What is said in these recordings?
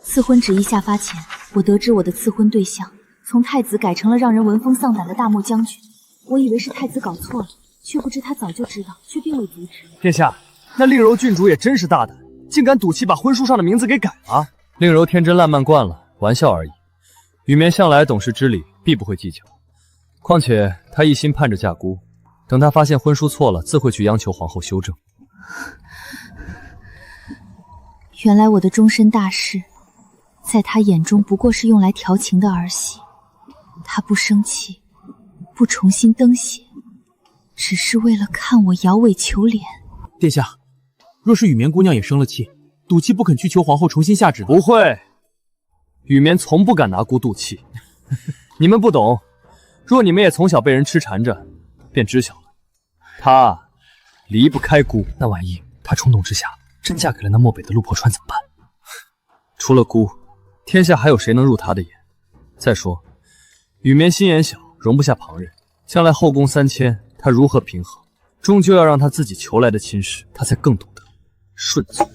赐婚旨意下发前，我得知我的赐婚对象从太子改成了让人闻风丧胆的大漠将军。我以为是太子搞错了，却不知他早就知道，却并未阻止。殿下，那令柔郡主也真是大胆，竟敢赌气把婚书上的名字给改了。令柔天真烂漫惯了，玩笑而已。雨绵向来懂事知礼，必不会计较。况且他一心盼着嫁姑，等他发现婚书错了，自会去央求皇后修正。原来我的终身大事，在他眼中不过是用来调情的儿戏。他不生气，不重新登写，只是为了看我摇尾求怜。殿下，若是雨绵姑娘也生了气，赌气不肯去求皇后重新下旨，不会，雨绵从不敢拿姑赌气。你们不懂，若你们也从小被人痴缠着，便知晓了。她离不开姑，那万一她冲动之下真嫁给了那漠北的陆破川怎么办？除了姑，天下还有谁能入她的眼？再说，雨绵心眼小，容不下旁人，将来后宫3000，她如何平衡？终究要让她自己求来的亲事，她才更懂得顺从。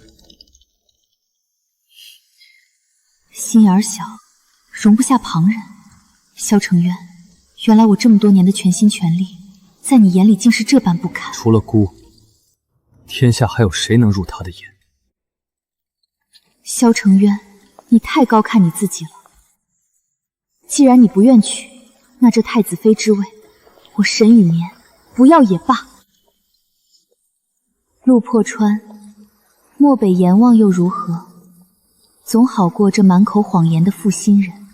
心眼小，容不下旁人。萧承渊，原来我这么多年的全心全力，在你眼里竟是这般不堪。除了姑，天下还有谁能入她的眼？萧承渊，你太高看你自己了。既然你不愿娶，那这太子妃之位，我沈雨绵不要也罢。陆破川，漠北阎王又如何？总好过这满口谎言的负心人。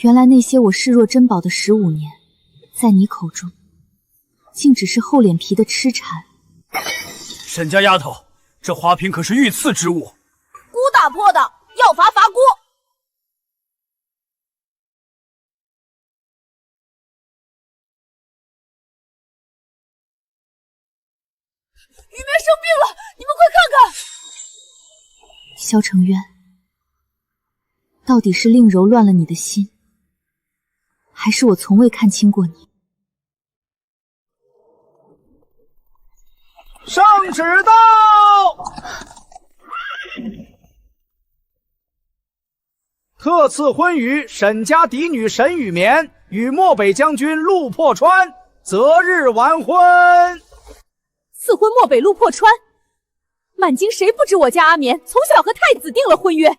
原来那些我视若珍宝的15年，在你口中，竟只是厚脸皮的痴缠。沈家丫头，这花瓶可是御赐之物，姑打破的，要罚罚姑。雨绵生病了，你们快看看！萧承渊，到底是令柔乱了你的心，还是我从未看清过你？圣旨到！特赐婚于沈家嫡女沈雨绵与漠北将军陆破川，择日完婚。赐婚漠北陆破川，满京谁不知我家阿绵从小和太子订了婚约？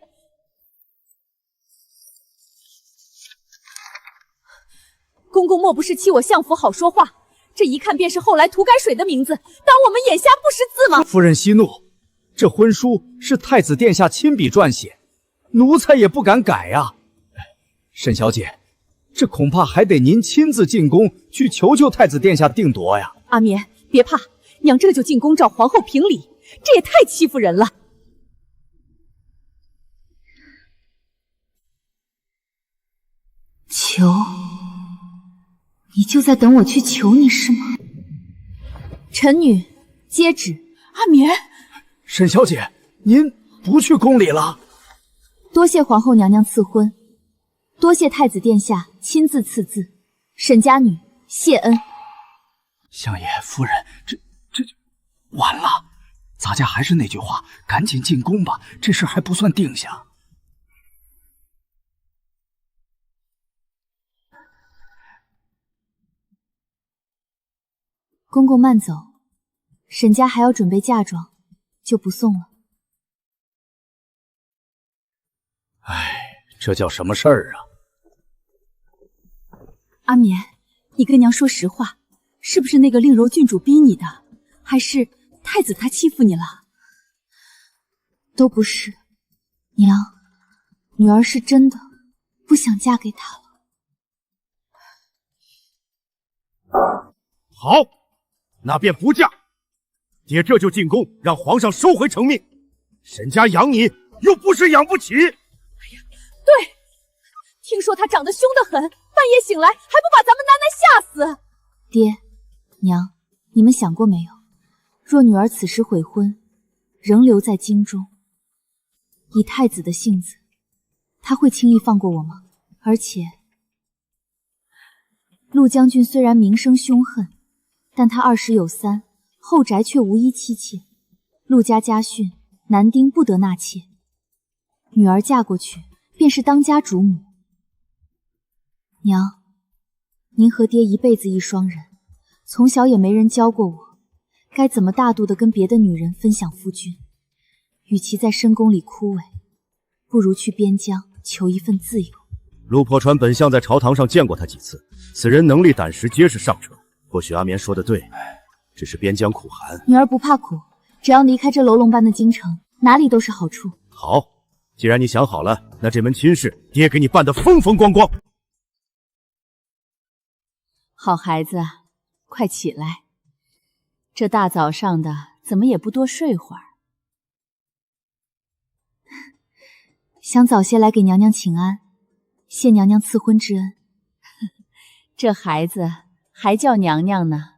公公莫不是欺我相府好说话？这一看便是后来涂改水的名字，当我们眼瞎不识字吗？夫人息怒，这婚书是太子殿下亲笔撰写，奴才也不敢改啊。沈小姐，这恐怕还得您亲自进宫去求求太子殿下定夺呀。阿绵，别怕，娘这就进宫找皇后评理，这也太欺负人了。求？你就在等我去求你是吗？臣女接旨。阿绵，沈小姐，您不去宫里了？多谢皇后娘娘赐婚，多谢太子殿下亲自赐字，沈家女谢恩。相爷夫人，这就完了。咱家还是那句话，赶紧进宫吧，这事还不算定下。公公慢走，沈家还要准备嫁妆，就不送了。哎，这叫什么事儿啊？阿绵，你跟娘说实话，是不是那个令柔郡主逼你的，还是太子他欺负你了？都不是，娘，女儿是真的不想嫁给他了。好，那便不嫁。爹这就进宫，让皇上收回成命。沈家养你，又不是养不起。对，听说他长得凶得很，半夜醒来还不把咱们楠楠吓死。爹娘，你们想过没有，若女儿此时悔婚，仍留在京中，以太子的性子，他会轻易放过我吗？而且陆将军虽然名声凶狠，但他20有3，后宅却无一妻妾。陆家家训，男丁不得纳妾。女儿嫁过去便是当家主母。娘，您和爹一辈子一双人，从小也没人教过我，该怎么大度地跟别的女人分享夫君。与其在深宫里枯萎，不如去边疆求一份自由。陆破川本相在朝堂上见过他几次，此人能力胆识皆是上乘。或许阿棉说的对，只是边疆苦寒。女儿不怕苦，只要离开这楼龙般的京城，哪里都是好处。好，既然你想好了，那这门亲事爹给你办得风风光光。好孩子，快起来！这大早上的，怎么也不多睡会儿？想早些来给娘娘请安，谢娘娘赐婚之恩。这孩子还叫娘娘呢，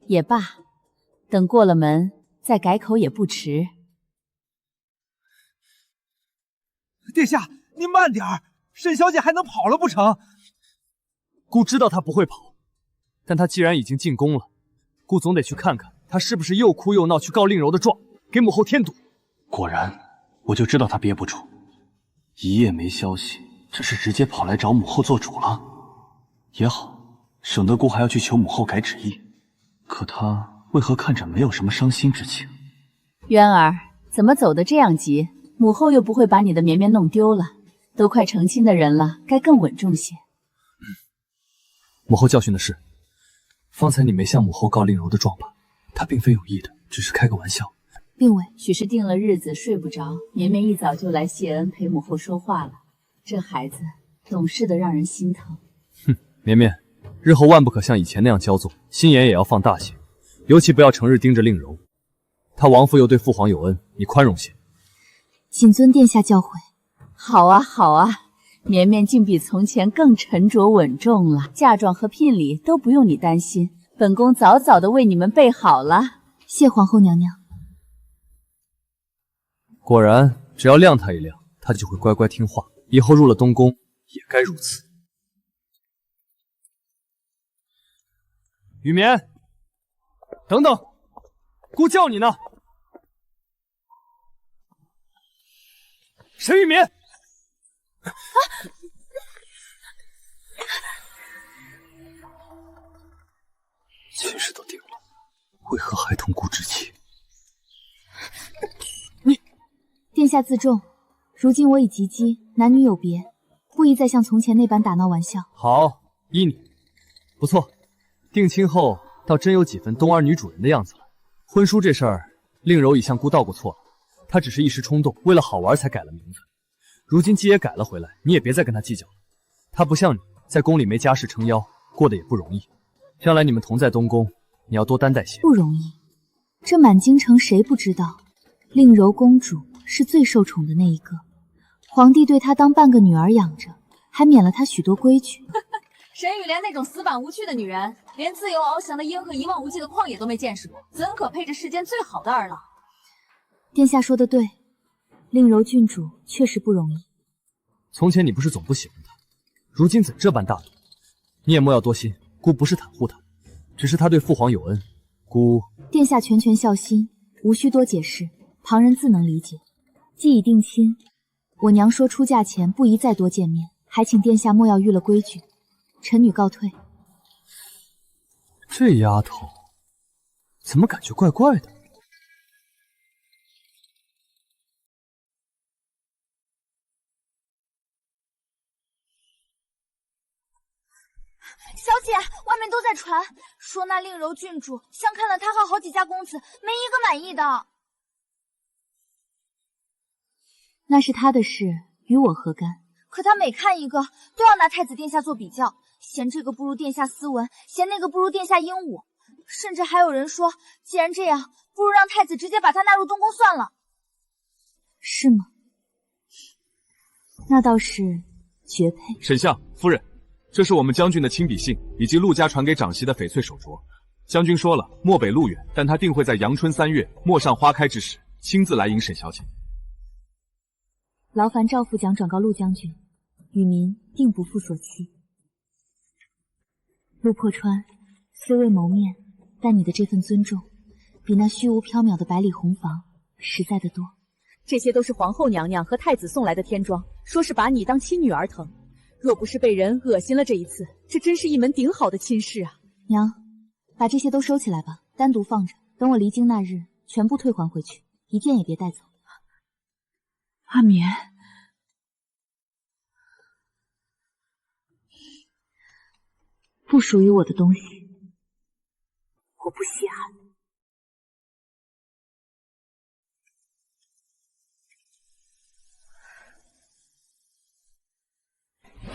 也罢，等过了门再改口也不迟。殿下，您慢点儿，沈小姐还能跑了不成？姑知道她不会跑，但她既然已经进宫了，姑总得去看看她是不是又哭又闹去告令柔的状，给母后添堵。果然，我就知道她憋不住，一夜没消息，这是直接跑来找母后做主了。也好，省得姑还要去求母后改旨意。可她为何看着没有什么伤心之情？渊儿，怎么走得这样急？母后又不会把你的绵绵弄丢了，都快成亲的人了，该更稳重些。母后教训的是，方才你没向母后告令柔的状吧？她并非有意的，只是开个玩笑。并未，许是定了日子睡不着，绵绵一早就来谢恩陪母后说话了。这孩子懂事的让人心疼。哼，绵绵，日后万不可像以前那样骄纵，心眼也要放大些，尤其不要成日盯着令柔。他亡父又对父皇有恩，你宽容些。谨遵殿下教诲。好啊，好啊，绵绵竟比从前更沉着稳重了，嫁妆和聘礼都不用你担心，本宫早早的为你们备好了。谢皇后娘娘。果然，只要晾他一晾，他就会乖乖听话，以后入了东宫也该如此。雨绵，等等，姑叫你呢。沈雨绵，亲事都定了，为何还同姑置气？殿下自重，如今我已及笄，男女有别，不宜再像从前那般打闹玩笑。好，依你。不错，定亲后倒真有几分东儿女主人的样子了。婚书这事儿，令柔已向姑道过错了，她只是一时冲动，为了好玩才改了名字。如今既也改了回来，你也别再跟她计较了。她不像你，在宫里没家世撑腰，过得也不容易。将来你们同在东宫，你要多担待些。不容易，这满京城谁不知道，令柔公主是最受宠的那一个，皇帝对她当半个女儿养着，还免了她许多规矩。沈雨莲那种死板无趣的女人，连自由翱翔的鹰和一望无际的旷野都没见识过，怎可配这世间最好的儿郎？殿下说的对，令柔郡主确实不容易。从前你不是总不喜欢她，如今怎这般大度？你也莫要多心，姑不是袒护她，只是她对父皇有恩，姑……殿下拳拳孝心，无需多解释，旁人自能理解。既已定亲，我娘说出嫁前不宜再多见面，还请殿下莫要逾了规矩。臣女告退。这丫头怎么感觉怪怪的？小姐，外面都在传，说那令柔郡主相看了太后好几家公子，没一个满意的。那是她的事，与我何干？可她每看一个，都要拿太子殿下做比较，嫌这个不如殿下斯文，嫌那个不如殿下英武，甚至还有人说，既然这样，不如让太子直接把她纳入东宫算了。是吗？那倒是绝配。沈相夫人，这是我们将军的亲笔信，以及陆家传给长媳的翡翠手镯。将军说了，漠北路远，但他定会在阳春3月陌上花开之时，亲自来迎沈小姐。劳烦赵副将转告陆将军，与民定不负所期。陆破川，虽未谋面，但你的这份尊重，比那虚无缥缈的百里红房实在的多。这些都是皇后娘娘和太子送来的天妆，说是把你当亲女儿疼。若不是被人恶心了这一次，这真是一门顶好的亲事啊！娘，把这些都收起来吧，单独放着，等我离京那日全部退还回去，一件也别带走。阿眠，不属于我的东西，我不稀罕。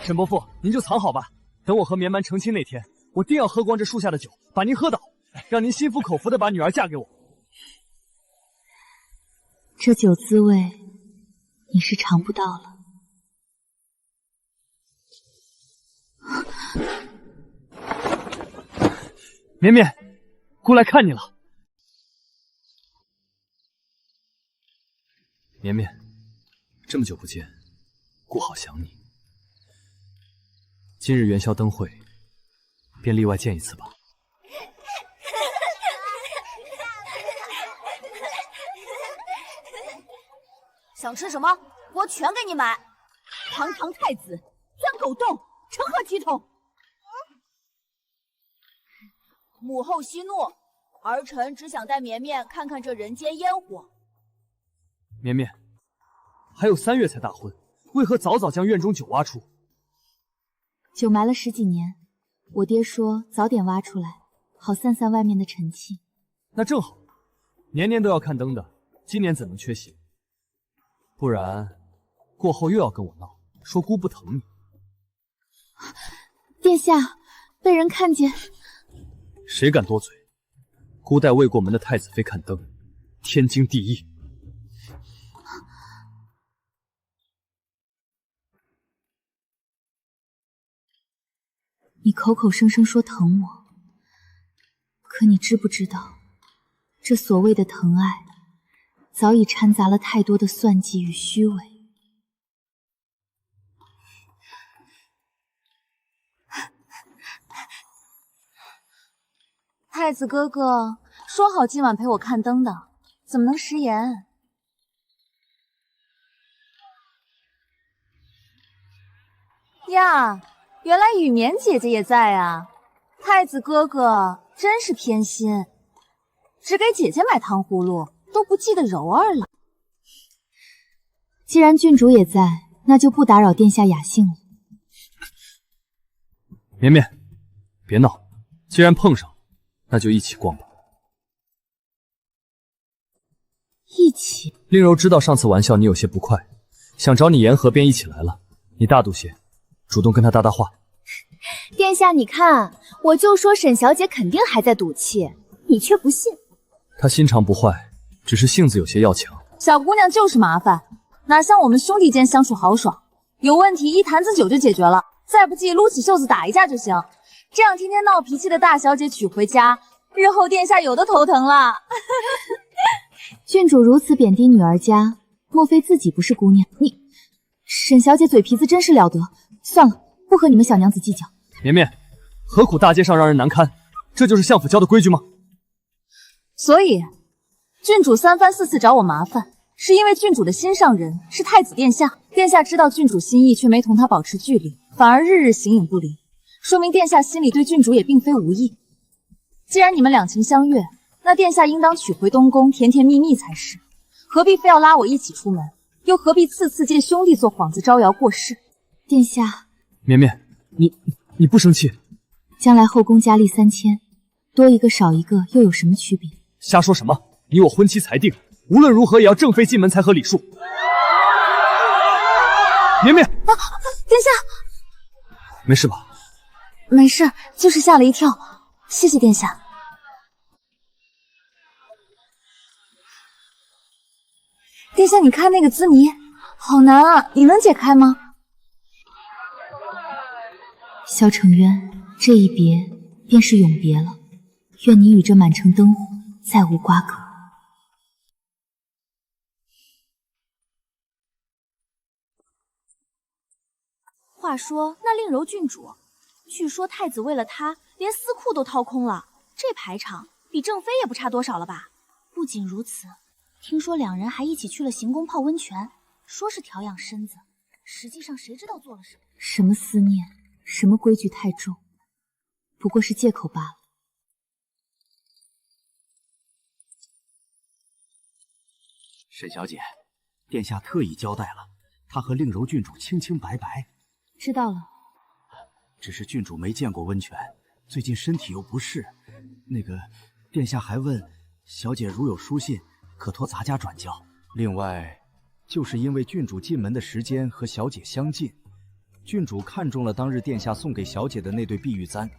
沈伯父，您就藏好吧。等我和绵蛮成亲那天，我定要喝光这树下的酒，把您喝倒，让您心服口服的把女儿嫁给我。这酒滋味，你是尝不到了。绵绵，姑来看你了。绵绵，这么久不见，姑好想你。今日元宵灯会，便例外见一次吧。想吃什么，我全给你买。堂堂太子钻狗洞，成何体统？母后息怒，儿臣只想带绵绵看看这人间烟火。绵绵，还有3月才大婚，为何早早将院中酒挖出？酒埋了10几年，我爹说早点挖出来，好散散外面的尘气。那正好，年年都要看灯的，今年怎能缺席？不然过后又要跟我闹，说姑不疼你。殿下，被人看见。谁敢多嘴？姑带未过门的太子妃看灯，天经地义。你口口声声说疼我，可你知不知道，这所谓的疼爱，早已掺杂了太多的算计与虚伪。太子哥哥说好今晚陪我看灯的，怎么能食言？呀，原来雨绵姐姐也在啊！太子哥哥真是偏心，只给姐姐买糖葫芦，都不记得柔儿了。既然郡主也在，那就不打扰殿下雅兴了。绵绵，别闹，既然碰上了，那就一起逛吧。一起？令柔知道上次玩笑你有些不快，想找你言和，便一起来了。你大度些，主动跟他搭搭话。殿下，你看，我就说沈小姐肯定还在赌气，你却不信。她心肠不坏，只是性子有些要强。小姑娘就是麻烦，哪像我们兄弟间相处豪爽，有问题一坛子酒就解决了，再不济撸起袖子打一架就行。这样天天闹脾气的大小姐娶回家，日后殿下有的头疼了。郡主如此贬低女儿家，莫非自己不是姑娘？你，沈小姐嘴皮子真是了得。算了，不和你们小娘子计较。绵绵，何苦大街上让人难堪？这就是相府教的规矩吗？所以，郡主3番4次找我麻烦，是因为郡主的心上人是太子殿下。殿下知道郡主心意，却没同他保持距离，反而日日形影不离，说明殿下心里对郡主也并非无意。既然你们两情相悦，那殿下应当娶回东宫，甜甜蜜蜜才是。何必非要拉我一起出门？又何必次次借兄弟做幌子招摇过市？殿下，绵绵，你不生气？将来后宫佳丽3000，多一个少一个又有什么区别？瞎说什么！你我婚期才定，无论如何也要正妃进门才合礼数。绵绵，殿下，没事吧？没事，就是吓了一跳，谢谢殿下。殿下，你看那个滋泥，好难啊，你能解开吗？萧承渊，这一别便是永别了，愿你与这满城灯火再无瓜葛。话说那令柔郡主，据说太子为了她连私库都掏空了，这排场比正妃也不差多少了吧？不仅如此，听说两人还一起去了行宫泡温泉，说是调养身子，实际上谁知道做了什么？什么思念，什么规矩太重，不过是借口罢了。沈小姐，殿下特意交代了，他和令柔郡主清清白白。知道了。只是郡主没见过温泉，最近身体又不适。殿下还问小姐如有书信，可托咱家转交。另外，就是因为郡主进门的时间和小姐相近，郡主看中了当日殿下送给小姐的那对碧玉簪，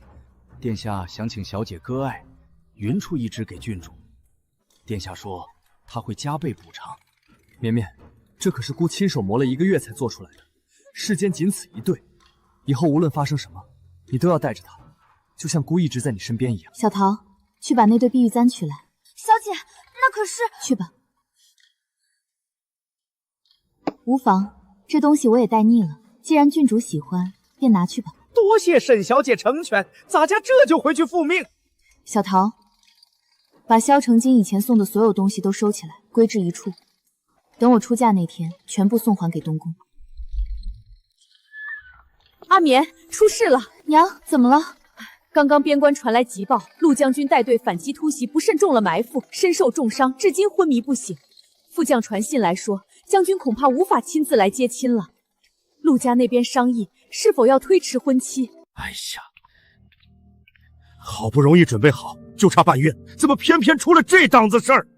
殿下想请小姐割爱，匀出一只给郡主。殿下说他会加倍补偿。绵绵，这可是姑亲手磨了1个月才做出来的，世间仅此一对，以后无论发生什么，你都要带着它，就像姑一直在你身边一样。小桃，去把那对碧玉簪取来。小姐，那可是……去吧。无妨，这东西我也戴腻了，既然郡主喜欢，便拿去吧。多谢沈小姐成全，咱家这就回去复命。小桃，把萧成金以前送的所有东西都收起来，归置一处。等我出嫁那天，全部送还给东宫。阿绵，出事了！娘，怎么了？刚刚边关传来急报，陆将军带队反击突袭，不慎中了埋伏，身受重伤，至今昏迷不醒。副将传信来说，将军恐怕无法亲自来接亲了。陆家那边商议是否要推迟婚期。哎呀，好不容易准备好，就差半月，怎么偏偏出了这档子事儿？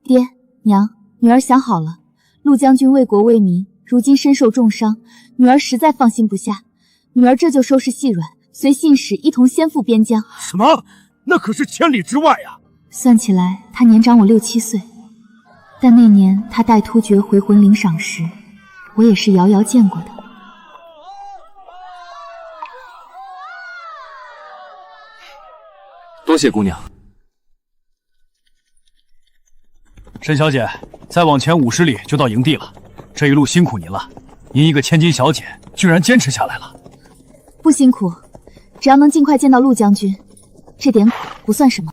爹娘，女儿想好了，陆将军为国为民，如今身受重伤，女儿实在放心不下。女儿这就收拾细软，随信使一同先赴边疆。什么？那可是千里之外啊！算起来，他年长我6、7岁，但那年他带突厥回魂领赏时，我也是遥遥见过的。多谢姑娘。沈小姐，再往前50里就到营地了，这一路辛苦您了。您一个千金小姐，居然坚持下来了。不辛苦，只要能尽快见到陆将军，这点苦不算什么。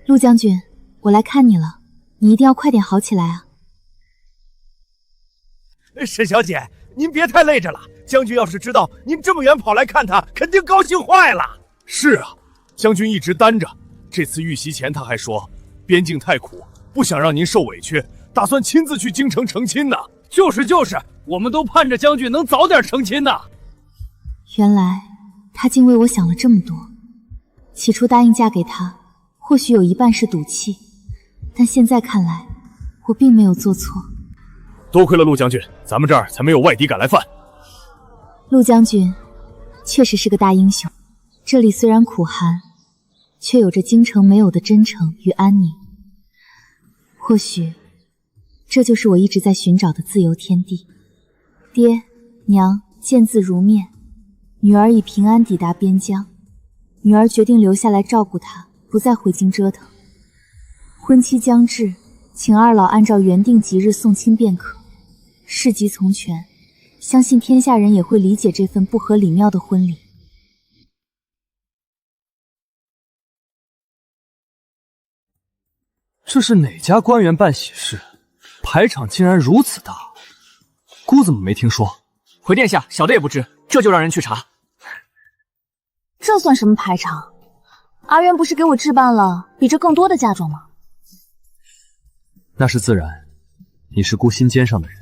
陆将军，我来看你了，你一定要快点好起来啊！沈小姐，您别太累着了。将军要是知道您这么远跑来看他，肯定高兴坏了。是啊，将军一直担着。这次遇袭前他还说，边境太苦，不想让您受委屈，打算亲自去京城成亲呢。就是，我们都盼着将军能早点成亲呢。原来他竟为我想了这么多。起初答应嫁给他，或许有一半是赌气，但现在看来，我并没有做错。多亏了陆将军，咱们这儿才没有外敌敢来犯。陆将军确实是个大英雄，这里虽然苦寒，却有着京城没有的真诚与安宁。或许这就是我一直在寻找的自由天地。爹娘见字如面，女儿已平安抵达边疆，女儿决定留下来照顾她，不再回京折腾。婚期将至，请二老按照原定吉日送亲便可。事急从权，相信天下人也会理解这份不合礼貌的婚礼。这是哪家官员办喜事？排场竟然如此大，姑怎么没听说？回殿下，小的也不知，这就让人去查。这算什么排场？阿渊不是给我置办了比这更多的嫁妆吗？那是自然，你是姑心尖上的人，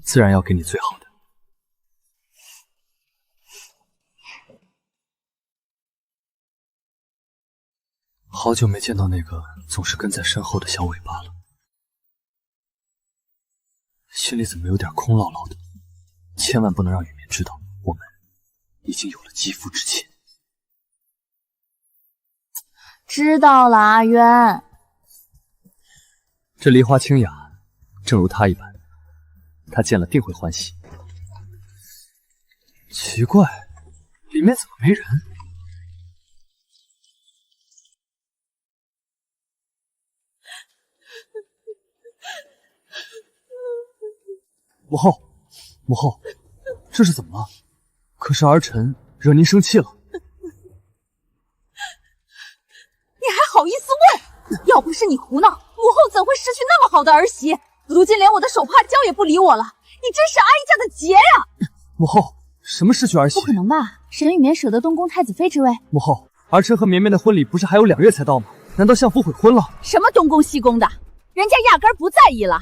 自然要给你最好的。好久没见到那个总是跟在身后的小尾巴了，心里怎么有点空落落的？千万不能让雨眠知道，我们已经有了肌肤之亲。知道了，阿渊。这梨花清雅，正如他一般，他见了定会欢喜。奇怪，里面怎么没人？母后，母后，这是怎么了？可是儿臣惹您生气了。你还好意思问？要不是你胡闹，母后怎会失去那么好的儿媳？如今连我的手帕胶也不理我了，你真是阿姨家的劫呀！母后，什么失去儿媳？不可能吧？沈雨绵舍得东宫太子妃之位？母后，儿臣和绵绵的婚礼不是还有2月才到吗？难道相府悔婚了？什么东宫西宫的，人家压根儿不在意了。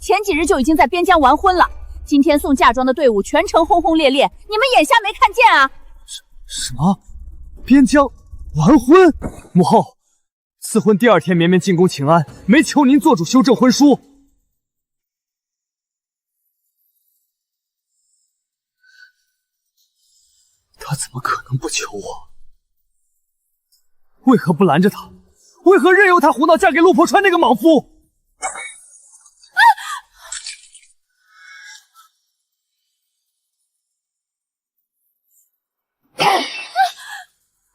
前几日就已经在边疆完婚了，今天送嫁妆的队伍全程轰轰烈烈，你们眼瞎没看见啊？什么？边疆完婚？母后，赐婚第2天，绵绵进宫请安，没求您做主修正婚书。他怎么可能不求我？为何不拦着他？为何任由他胡闹，嫁给陆破川那个莽夫？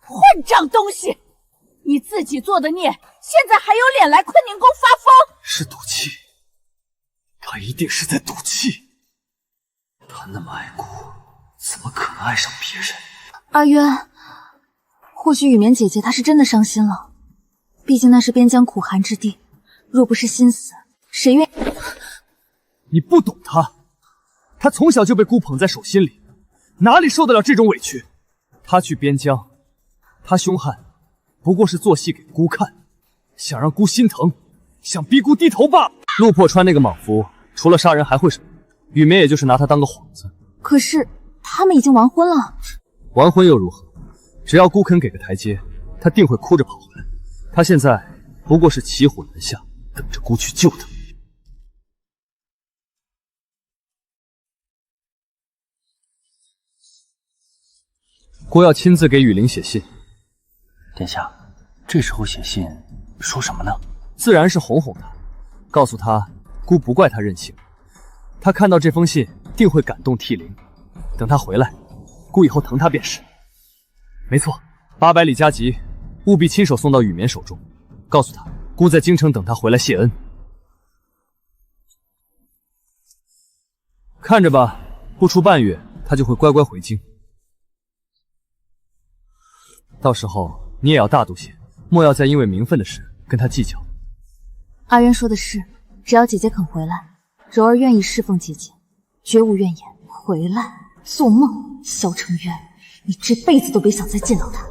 混账东西！你自己做的孽，现在还有脸来坤宁宫发疯？是赌气，他一定是在赌气。他那么爱姑，怎么可能爱上别人？阿渊，或许雨绵姐姐她是真的伤心了，毕竟那是边疆苦寒之地，若不是心死，谁愿？你不懂他，他从小就被姑捧在手心里，哪里受得了这种委屈？他去边疆，他凶悍，不过是做戏给姑看，想让姑心疼，想逼姑低头罢了。陆破川那个莽夫，除了杀人还会什么？雨绵也就是拿他当个幌子。可是他们已经完婚了。完婚又如何？只要姑肯给个台阶，他定会哭着跑回来。他现在不过是骑虎难下，等着姑去救他。姑要亲自给雨林写信。殿下，这时候写信说什么呢？自然是哄哄他，告诉他姑不怪他任性，他看到这封信定会感动涕零。等他回来，姑以后疼他便是。没错，800里加急，务必亲手送到雨绵手中，告诉他姑在京城等他回来谢恩。看着吧，不出半月，他就会乖乖回京。到时候你也要大度些，莫要再因为名分的事跟他计较。阿渊说的是，只要姐姐肯回来，柔儿愿意侍奉姐姐，绝无怨言。回来？做梦！萧承渊，你这辈子都别想再见到他。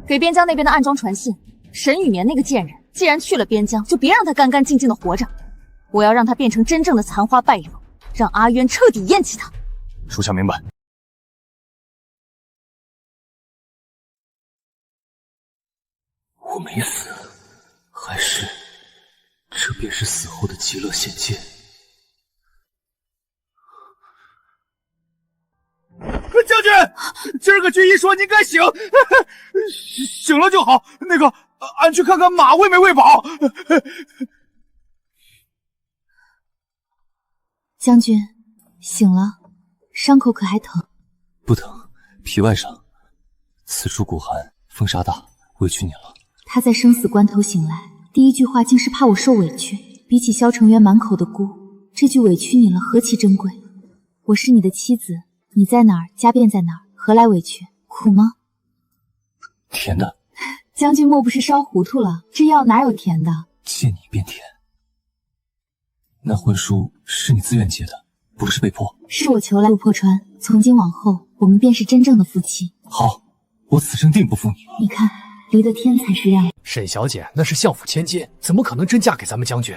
给边疆那边的暗桩传信，沈雨绵那个贱人，既然去了边疆，就别让他干干净净的活着。我要让他变成真正的残花败柳，让阿渊彻底厌弃他。属下明白。我没死，还是这便是死后的极乐仙界？将军，今儿个军医说您该醒，醒了就好。那个，俺去看看马喂没喂饱。将军，醒了，伤口可还疼？不疼，皮外伤。此处骨寒，风沙大，委屈你了。他在生死关头醒来，第一句话竟是怕我受委屈。比起萧承渊满口的姑，这句委屈你了何其珍贵。我是你的妻子，你在哪儿，家便在哪儿，何来委屈？苦吗？甜的。将军莫不是烧糊涂了？这药哪有甜的？见你便甜。那婚书是你自愿结的，不是被迫。是我求来陆破川，从今往后，我们便是真正的夫妻。好，我此生定不负你。你看，离得天才是亮。沈小姐那是相府千金，怎么可能真嫁给咱们将军？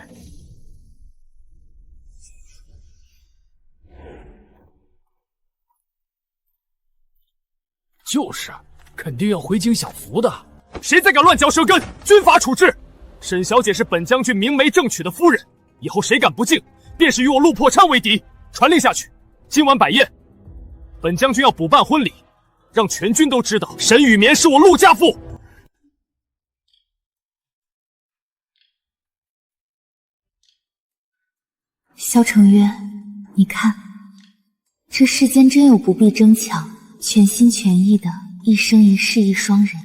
就是，肯定要回京享福的。谁再敢乱嚼舌根，军法处置。沈小姐是本将军明媒正娶的夫人，以后谁敢不敬，便是与我陆破川为敌。传令下去，今晚摆宴，本将军要补办婚礼，让全军都知道沈雨绵是我陆家妇。萧承渊，你看，这世间真有不必争抢，全心全意的一生一世一双人。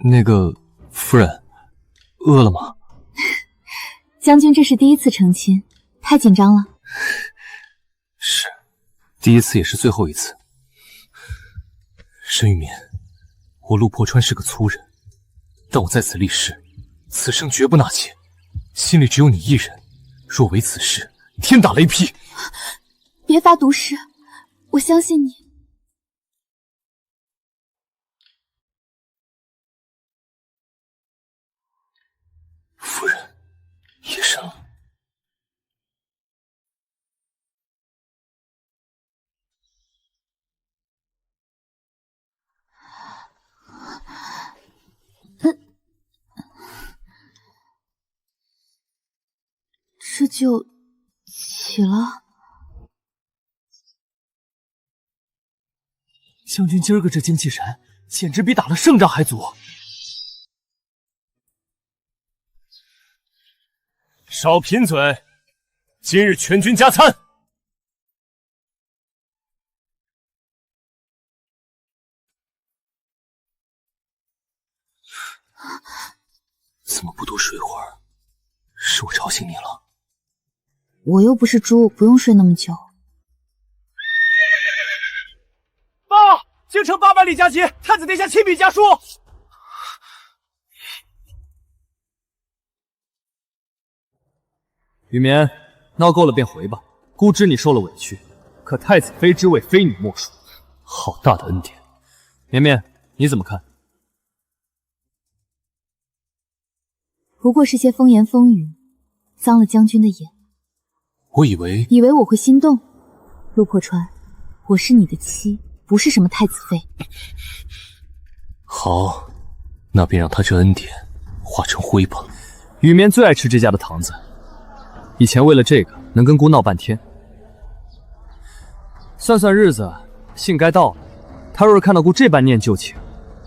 那个夫人，饿了吗？将军这是第一次成亲，太紧张了。是，第一次也是最后一次。沈雨眠，我陆破川是个粗人，但我在此立誓，此生绝不纳妾，心里只有你一人。若违此事，天打雷劈！别发毒誓，我相信你。夫人，夜深了。这就起了。将军今儿个这精气神，简直比打了胜仗还足。少贫嘴！今日全军加餐。怎么不多睡会儿？是我吵醒你了？我又不是猪，不用睡那么久。报！京城800里加急，太子殿下亲笔家书。雨眠，闹够了便回吧。姑知你受了委屈，可太子妃之位非你莫属，好大的恩典。绵绵，你怎么看？不过是些风言风语，脏了将军的眼。我以为我会心动。陆破川，我是你的妻，不是什么太子妃。好，那便让他这恩典化成灰吧。雨眠最爱吃这家的糖子，以前为了这个能跟姑闹半天。算算日子，信该到了。他若是看到姑这般念旧情，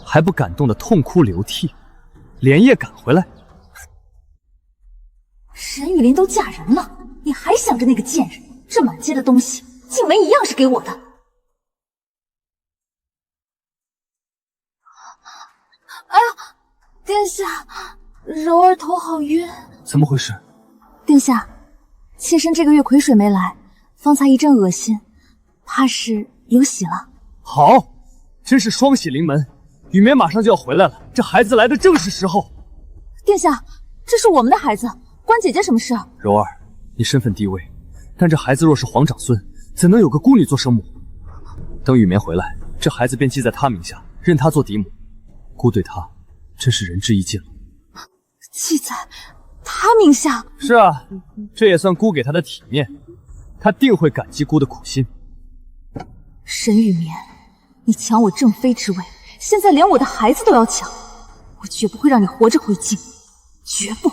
还不感动得痛哭流涕，连夜赶回来。沈雨林都嫁人了，你还想着那个贱人？这满街的东西，静梅一样是给我的。哎呀，殿下，柔儿头好晕。怎么回事？殿下，妾身这个月癸水没来，方才一阵恶心，怕是有喜了。好，真是双喜临门。雨眠马上就要回来了，这孩子来的正是时候。殿下，这是我们的孩子，关姐姐什么事？柔儿，你身份低微，但这孩子若是皇长孙，怎能有个孤女做生母？等雨眠回来，这孩子便记在他名下，认他做嫡母。姑对他真是仁至义尽了。记在他名下？是啊，这也算姑给他的体面，他定会感激姑的苦心。沈雨眠，你抢我正妃之位，现在连我的孩子都要抢，我绝不会让你活着回京，绝不！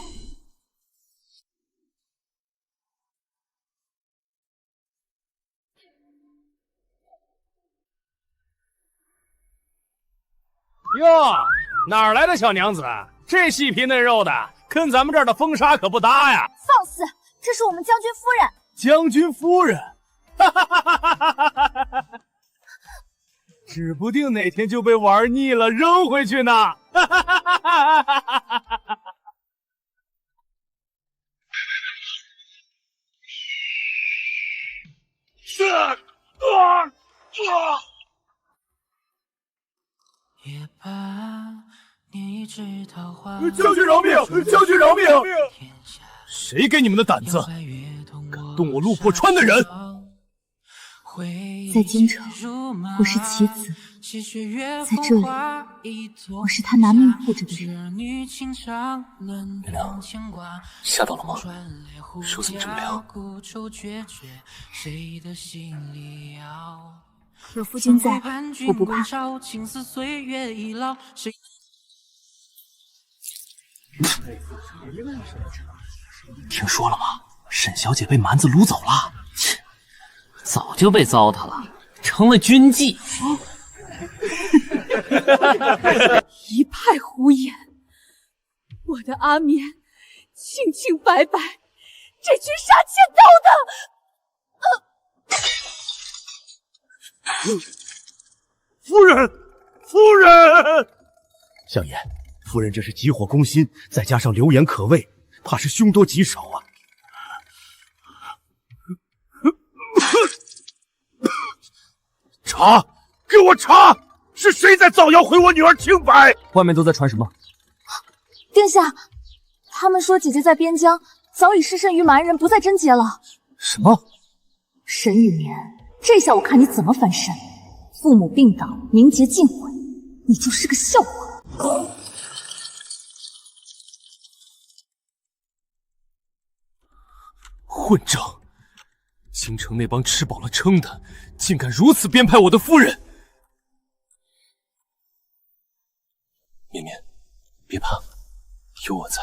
哟，哪儿来的小娘子？这细皮嫩肉的，跟咱们这儿的风沙可不搭呀！放肆！这是我们将军夫人。将军夫人，指不定哪天就被玩腻了，扔回去呢。将军饶命！将军饶命！谁给你们的胆子，敢动我陆破川的人？在京城，我是棋子；在这里，我是他拿命护着的人。娘娘，吓到了吗？手怎么这么凉？有夫君在，我不怕。听说了吗？沈小姐被蛮子掳走了。切，早就被糟蹋了，成了军妓。一派胡言！我的阿眠清清白白，这群杀妾盗的！夫人，夫人！相爷，夫人这是急火攻心，再加上流言可畏，怕是凶多吉少啊！查，给我查！是谁在造谣毁我女儿清白？外面都在传什么？殿下，他们说姐姐在边疆早已失身于蛮人，不再贞洁了。什么？沈雨眠，这下我看你怎么翻身！父母病倒，名节尽毁，你就是个笑话。混账！京城那帮吃饱了撑的，竟敢如此编排我的夫人！绵绵，别怕，有我在，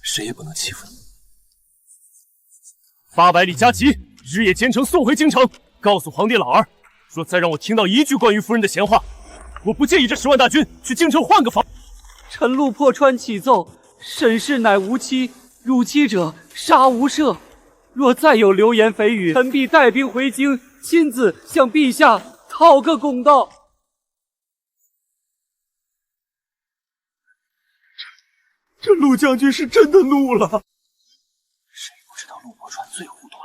谁也不能欺负你。800里加急，日夜兼程送回京城，告诉皇帝老儿，若再让我听到一句关于夫人的闲话，我不介意这10万大军去京城换个房。臣陆破川启奏，沈氏乃无妻，辱妻者杀无赦。若再有流言蜚语，臣必带兵回京，亲自向陛下讨个公道。这陆将军是真的怒了。谁不知道陆破川最护短？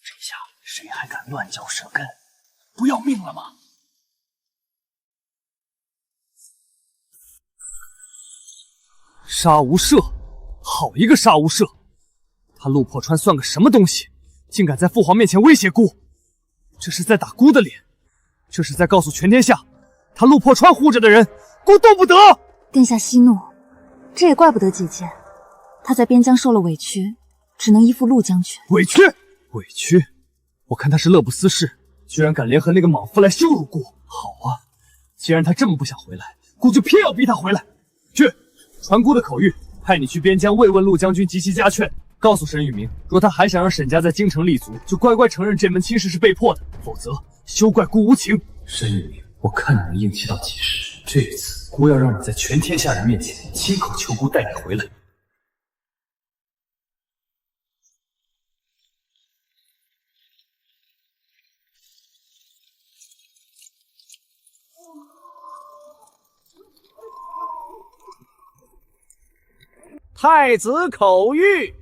这下谁还敢乱嚼舌根？不要命了吗？杀无赦，好一个杀无赦！他陆破川算个什么东西，竟敢在父皇面前威胁姑？这是在打姑的脸，这是在告诉全天下，他陆破川护着的人，姑动不得。殿下息怒，这也怪不得姐姐，她在边疆受了委屈，只能依附陆将军。委屈？委屈？我看他是乐不思蜀，居然敢联合那个莽夫来羞辱姑。好啊，既然他这么不想回来，姑就偏要逼他回来。去，传姑的口谕，派你去边疆慰问陆将军及其家眷。告诉沈雨明，若他还想让沈家在京城立足，就乖乖承认这门亲事是被迫的，否则休怪姑无情。沈雨明，我看你能硬气到几时？这一次，姑要让你在全天下人面前亲口求姑带你回来。太子口谕。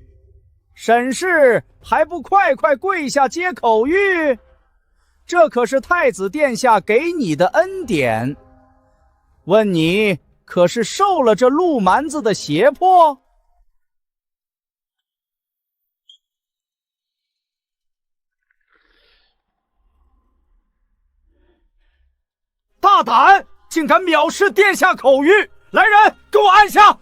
沈氏还不快快跪下接口谕？这可是太子殿下给你的恩典。问你可是受了这陆蛮子的胁迫？大胆，竟敢藐视殿下口谕！来人，给我按下！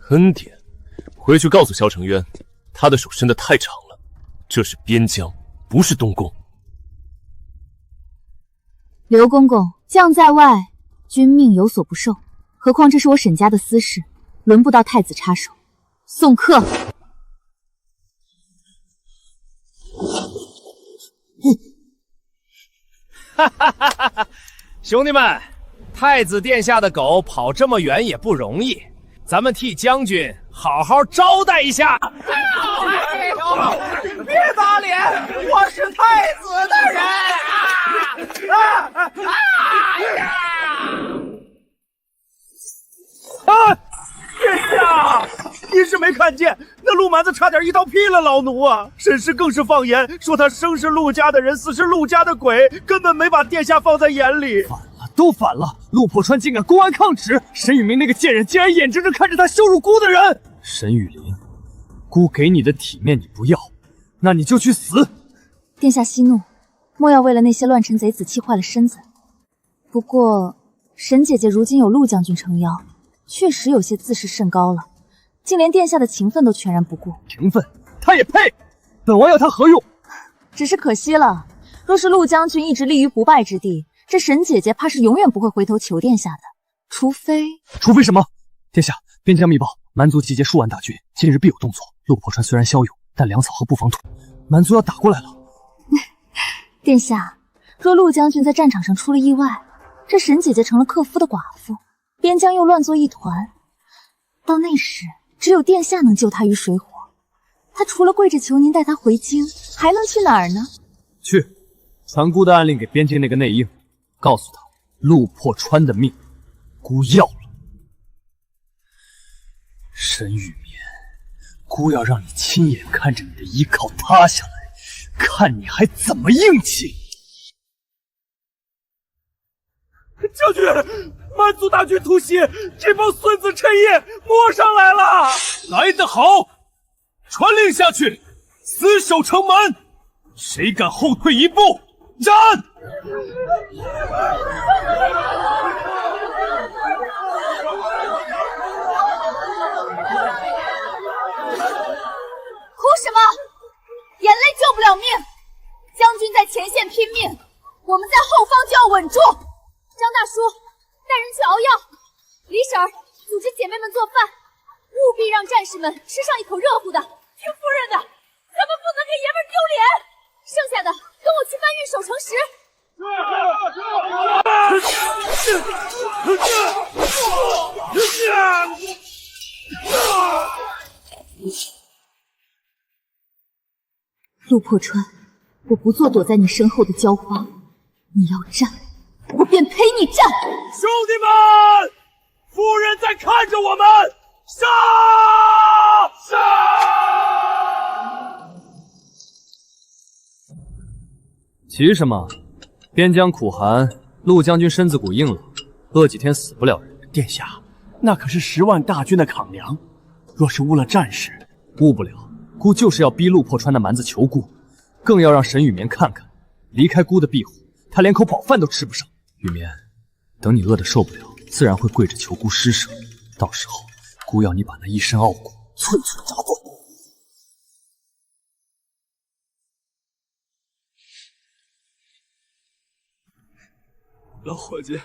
恩典，回去告诉萧承渊，他的手伸得太长了，这是边疆，不是东宫。刘公公，将在外，君命有所不受，何况这是我沈家的私事，轮不到太子插手。送客。兄弟们，太子殿下的狗跑这么远也不容易，咱们替将军好好招待一下。哎呦，别打脸，我是太子的人殿下，您是没看见那陆蛮子差点一刀劈了老奴啊！沈氏更是放言说他生是陆家的人，死是陆家的鬼，根本没把殿下放在眼里。反了，都反了！陆破川竟敢公安抗旨，沈雨明那个贱人竟然眼睁睁看着他羞辱姑的人！沈雨林，姑给你的体面你不要，那你就去死！殿下息怒，莫要为了那些乱臣贼子气坏了身子。不过沈姐姐如今有陆将军撑腰，确实有些自视甚高了，竟连殿下的情分都全然不顾。情分？他也配？本王要他何用？只是可惜了，若是陆将军一直立于不败之地，这沈姐姐怕是永远不会回头求殿下的。除非什么？殿下，边疆密报，蛮族集结数万大军，近日必有动作。陆破川虽然骁勇，但粮草和布防土，蛮族要打过来了。殿下，若陆将军在战场上出了意外，这沈姐姐成了克夫的寡妇，边疆又乱作一团，到那时只有殿下能救他于水火。他除了跪着求您带他回京，还能去哪儿呢？去，传姑的暗令给边境那个内应，告诉他陆破川的命，姑要了。沈雨眠，姑要让你亲眼看着你的依靠塌下来，看你还怎么硬气！将军，蛮族大军突袭，这帮孙子趁夜摸上来了！来得好，传令下去，死守城门，谁敢后退一步，斩！哭什么？眼泪救不了命。将军在前线拼命，我们在后方就要稳住。张大叔，带人去熬药。李婶儿，组织姐妹们做饭，务必让战士们吃上一口热乎的。听夫人的，咱们不能给爷们丢脸。剩下的跟我去搬运守城石。陆破川，我不做躲在你身后的浇花，你要战，我便陪你战。兄弟们，夫人在看着我们，杀！急什么？边疆苦寒，陆将军身子骨硬了，饿几天死不了人。殿下，那可是10万大军的抗粮，若是误了战事，误不了。姑就是要逼陆破川的蛮子求姑，更要让沈雨眠看看，离开姑的庇护，他连口饱饭都吃不上。雨眠，等你饿得受不了，自然会跪着求姑施舍。到时候，姑要你把那一身傲骨寸寸扎断。老伙计，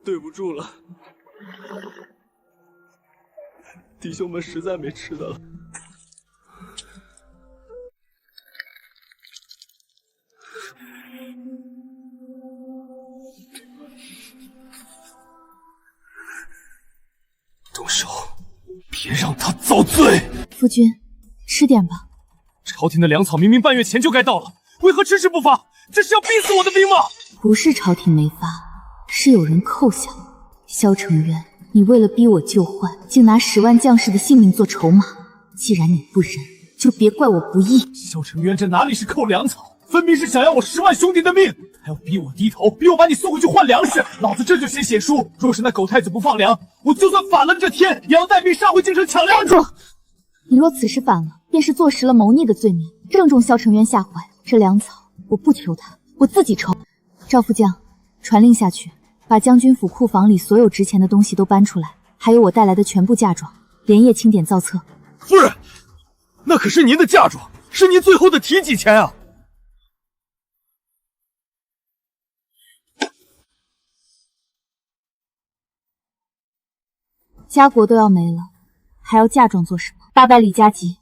对不住了，弟兄们实在没吃的了。动手，别让他遭罪。夫君，吃点吧。朝廷的粮草明明半月前就该到了，为何迟迟不发？这是要逼死我的兵吗？不是朝廷没发，是有人扣下了。萧承渊，你为了逼我救患，竟拿10万将士的性命做筹码。既然你不仁，就别怪我不义。萧承渊，这哪里是扣粮草，分明是想要我10万兄弟的命，还要逼我低头，逼我把你送回去换粮食。老子这就先写书，若是那狗太子不放粮，我就算反了这天，也要带兵杀回京城抢粮。住！你若此时反了，便是坐实了谋逆的罪名，正中萧承渊下怀。这粮草我不求他，我自己筹。赵副将，传令下去，把将军府库房里所有值钱的东西都搬出来，还有我带来的全部嫁妆，连夜清点造册。夫人，那可是您的嫁妆，是您最后的提己钱啊！家国都要没了，还要嫁妆做什么？800里加急，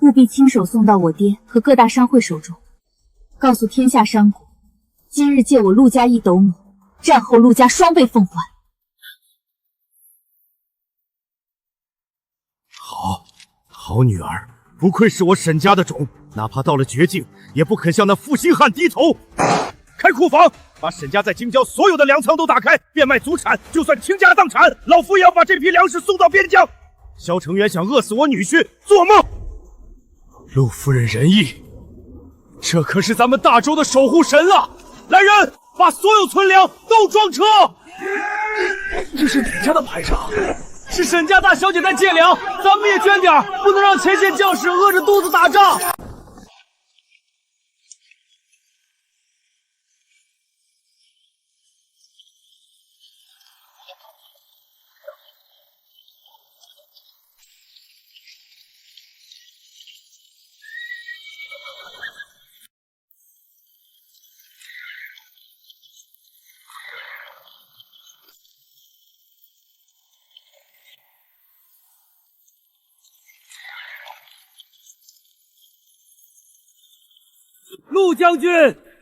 务必亲手送到我爹和各大商会手中，告诉天下商贾，今日借我陆家1斗亩，战后陆家双倍奉还。好女儿，不愧是我沈家的种，哪怕到了绝境，也不肯向那负心汉低头。开库房，把沈家在京郊所有的粮仓都打开，变卖祖产，就算倾家荡产，老夫也要把这批粮食送到边疆。萧承渊想饿死我女婿，做梦！陆夫人仁义，这可是咱们大周的守护神啊！来人，把所有存粮都装车。这是哪家的排场？是沈家大小姐在借粮，咱们也捐点，不能让前线将士饿着肚子打仗。陆将军，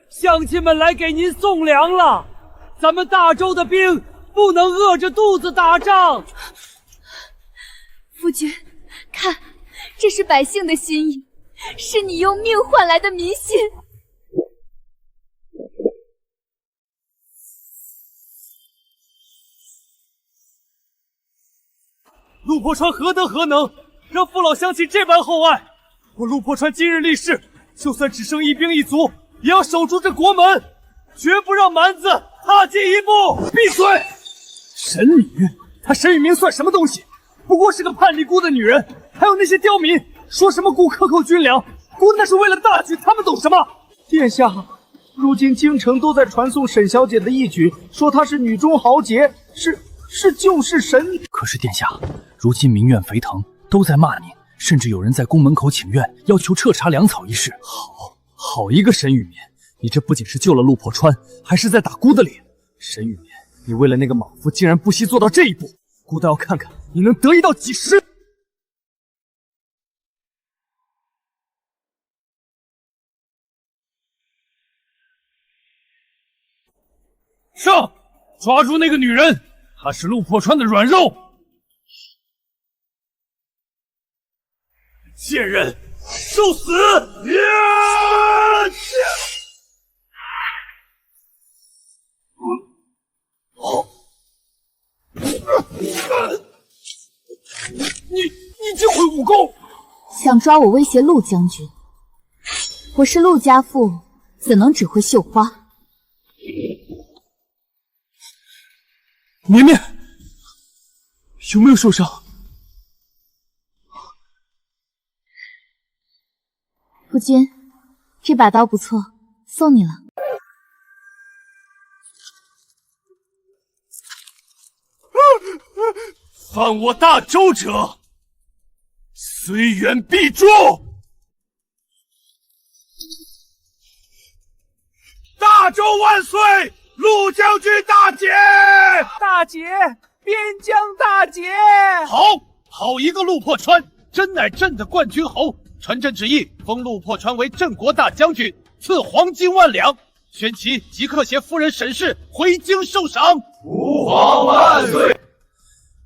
乡亲们来给您送粮了。咱们大周的兵不能饿着肚子打仗。夫夫君，看，这是百姓的心意，是你用命换来的民心。陆破川何德何能，让父老乡亲这般厚爱？我陆破川今日立誓，就算只剩一兵一卒，也要守住这国门，绝不让蛮子踏进一步。闭嘴！神女，她沈雨明算什么东西？不过是个叛逆姑的女人。还有那些刁民，说什么姑克扣军粮，姑那是为了大局，他们懂什么？殿下，如今京城都在传颂沈小姐的义举，说她是女中豪杰，是救世神。可是殿下，如今民怨沸腾，都在骂您，甚至有人在宫门口请愿，要求彻查粮草一事。好一个沈雨眠，你这不仅是救了陆破川，还是在打姑的脸。沈雨眠，你为了那个莽夫，竟然不惜做到这一步，姑倒要看看你能得意到几时。上，抓住那个女人，她是陆破川的软肉。贱人，受死！你竟会武功！想抓我威胁陆将军？我是陆家妇，怎能只会绣花？绵绵，有没有受伤？夫君，这把刀不错，送你了。犯我大周者，虽远必诛！大周万岁！陆将军大捷！大捷！边疆大捷！好一个陆破川，真乃朕的冠军侯！传朕旨意，封陆破川为镇国大将军，赐黄金万两，宣其即刻携夫人沈氏回京受赏。吾皇万岁！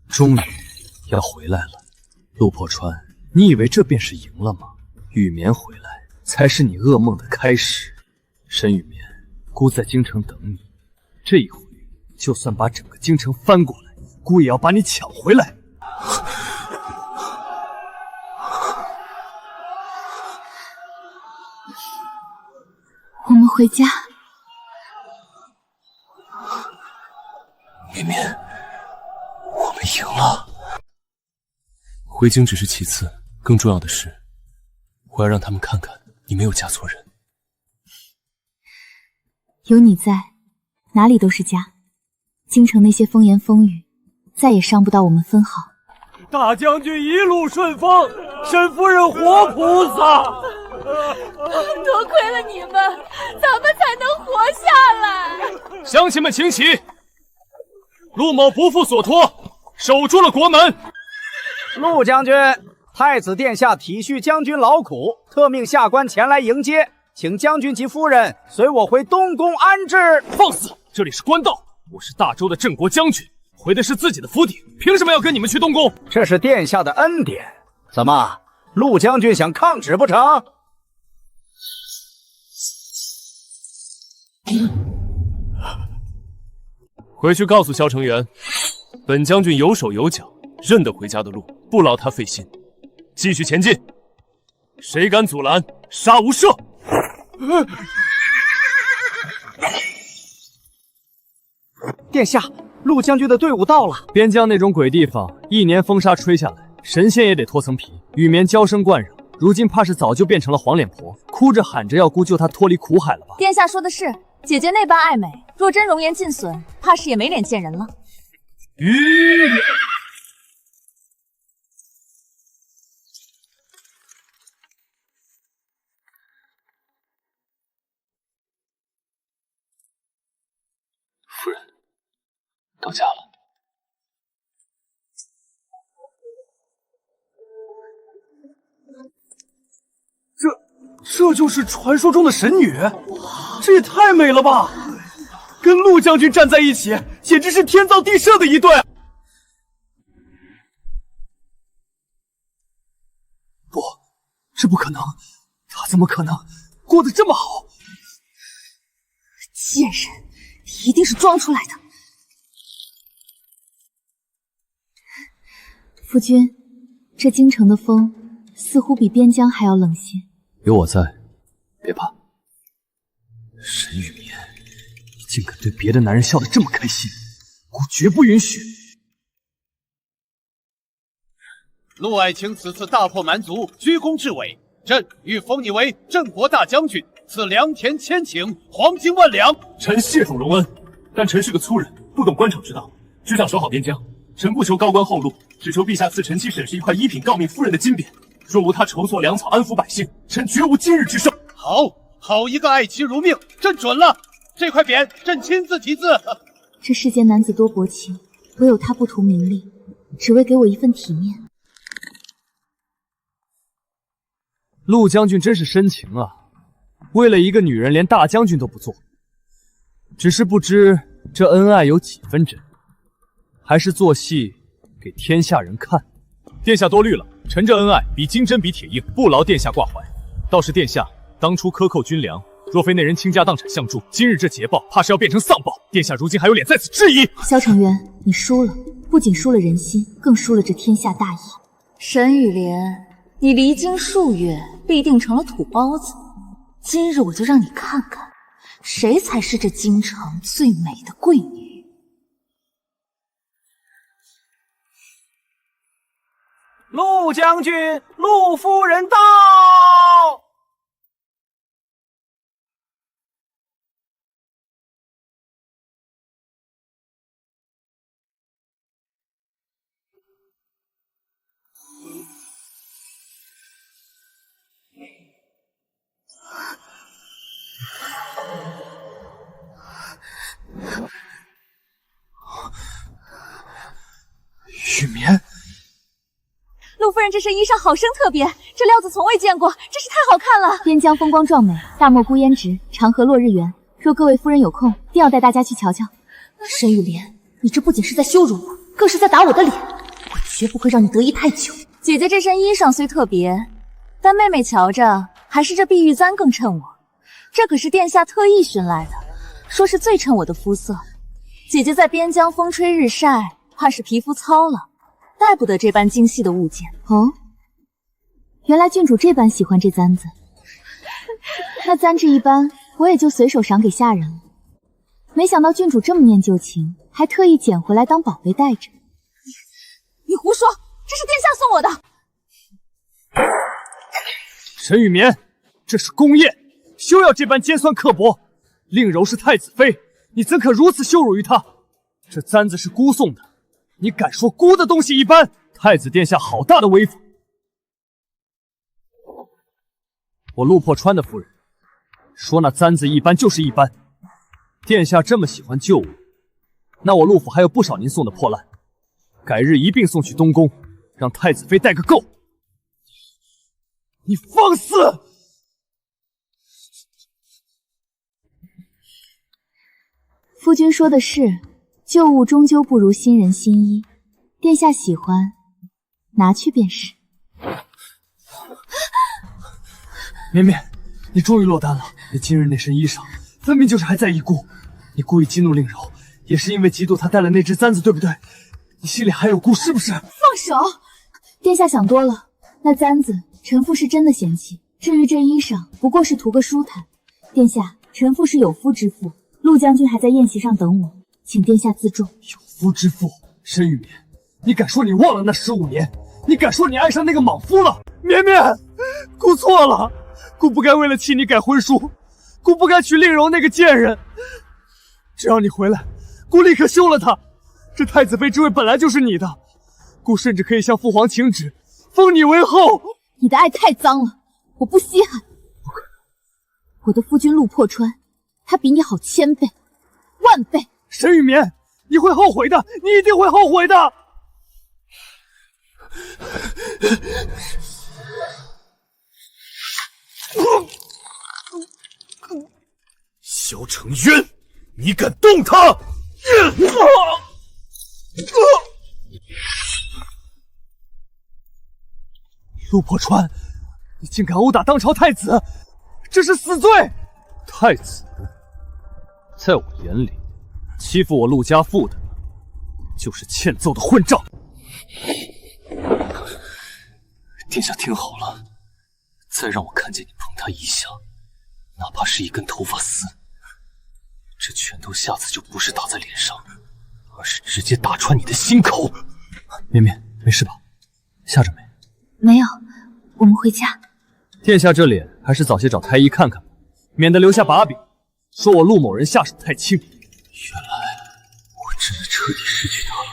终于要回来了，陆破川，你以为这便是赢了吗？雨眠回来才是你噩梦的开始。沈雨眠，姑在京城等你，这一回就算把整个京城翻过来，姑也要把你抢回来。我们回家。绵绵，我们赢了。回京只是其次，更重要的是，我要让他们看看你没有嫁错人。有你在，哪里都是家。京城那些风言风语，再也伤不到我们分毫。大将军一路顺风，沈夫人活菩萨。多亏了你们，咱们才能活下来。乡亲们请起，陆某不负所托，守住了国门。陆将军，太子殿下体恤将军劳苦，特命下官前来迎接，请将军及夫人随我回东宫安置。放肆！这里是官道，我是大周的镇国将军，回的是自己的府邸，凭什么要跟你们去东宫？这是殿下的恩典，怎么，陆将军想抗旨不成？回去告诉萧成元，本将军有手有脚，认得回家的路，不劳他费心。继续前进，谁敢阻拦，杀无赦！殿下，陆将军的队伍到了。边疆那种鬼地方，一年风沙吹下来，神仙也得脱层皮。雨眠娇生惯养，如今怕是早就变成了黄脸婆，哭着喊着要姑救她脱离苦海了吧？殿下说的是，姐姐那般爱美，若真容颜尽损，怕是也没脸见人了。夫人，到家了。这就是传说中的神女，这也太美了吧！跟陆将军站在一起，简直是天造地设的一对。这不可能，他怎么可能过得这么好？贱人，一定是装出来的。夫君，这京城的风似乎比边疆还要冷些。有我在，别怕。沈雨眠，你竟敢对别的男人笑得这么开心，姑绝不允许！陆爱卿此次大破蛮族，居功至伟，朕欲封你为镇国大将军，赐良田千顷，黄金万两。臣谢主隆恩，但臣是个粗人，不懂官场之道，只想守好边疆。臣不求高官厚禄，只求陛下赐臣妻沈氏一块一品诰命夫人的金匾。若无他筹措粮草，安抚百姓，臣绝无今日之盛。好一个爱妻如命，朕准了。这块匾，朕亲自题字。这世间男子多薄情，唯有他不图名利，只为给我一份体面。陆将军真是深情啊，为了一个女人连大将军都不做。只是不知这恩爱有几分真，还是做戏给天下人看。殿下多虑了，臣这恩爱比金针比铁硬，不劳殿下挂怀。倒是殿下当初克扣军粮，若非那人倾家荡产相助，今日这捷报怕是要变成丧报。殿下如今还有脸在此质疑？萧承元，你输了，不仅输了人心，更输了这天下大义。沈雨莲，你离京数月，必定成了土包子。今日我就让你看看，谁才是这京城最美的贵女。陆将军，陆夫人到。雨眠，陆夫人这身衣裳好生特别，这料子从未见过，真是太好看了。边疆风光壮美，大漠孤烟直，长河落日圆。若各位夫人有空，定要带大家去瞧瞧。沈雨莲，你这不仅是在羞辱我，更是在打我的脸，我绝不会让你得意太久。姐姐这身衣裳虽特别，但妹妹瞧着还是这碧玉簪更衬我。这可是殿下特意寻来的，说是最衬我的肤色。姐姐在边疆风吹日晒，怕是皮肤糙了，带不得这般精细的物件。哦，原来郡主这般喜欢这簪子，那簪质一般，我也就随手赏给下人了。没想到郡主这么念旧情，还特意捡回来当宝贝带着。你胡说，这是殿下送我的。沈雨眠，这是宫宴，休要这般尖酸刻薄。令柔是太子妃，你怎可如此羞辱于她？这簪子是姑送的，你敢说姑的东西一般？太子殿下好大的威风！我陆破川的夫人说那簪子一般就是一般。殿下这么喜欢旧物，那我陆府还有不少您送的破烂，改日一并送去东宫，让太子妃带个够。你放肆！夫君说的是，旧物终究不如新人新衣。殿下喜欢，拿去便是。绵绵，你终于落单了。你今日那身衣裳，分明就是还在意姑。你故意激怒令柔，也是因为嫉妒她带了那只簪子，对不对？你心里还有姑是不是？放手！殿下想多了，那簪子臣妇是真的嫌弃。至于这衣裳，不过是图个舒坦。殿下，臣妇是有夫之妇，陆将军还在宴席上等我，请殿下自重。有夫之妇，沈雨眠，你敢说你忘了那15年？你敢说你爱上那个莽夫了？绵绵，姑错了，姑不该为了气你改婚书，姑不该娶令柔那个贱人。只要你回来，姑立刻休了她。这太子妃之位本来就是你的，姑甚至可以向父皇请旨，封你为后。你的爱太脏了，我不稀罕。我的夫君陆破川，他比你好1000倍、10000倍。沈雨眠，你会后悔的，你一定会后悔的。萧承渊，你敢动他！陆破川，你竟敢殴打当朝太子，这是死罪！太子，在我眼里，欺负我陆家父的，就是欠揍的混账。殿下听好了，再让我看见你碰他一下，哪怕是一根头发丝，这拳头下次就不是打在脸上，而是直接打穿你的心口。绵绵，没事吧？吓着没？没有，我们回家。殿下这脸还是早些找太医看看吧，免得留下把柄，说我陆某人下手太轻。原来我真的彻底失去他了。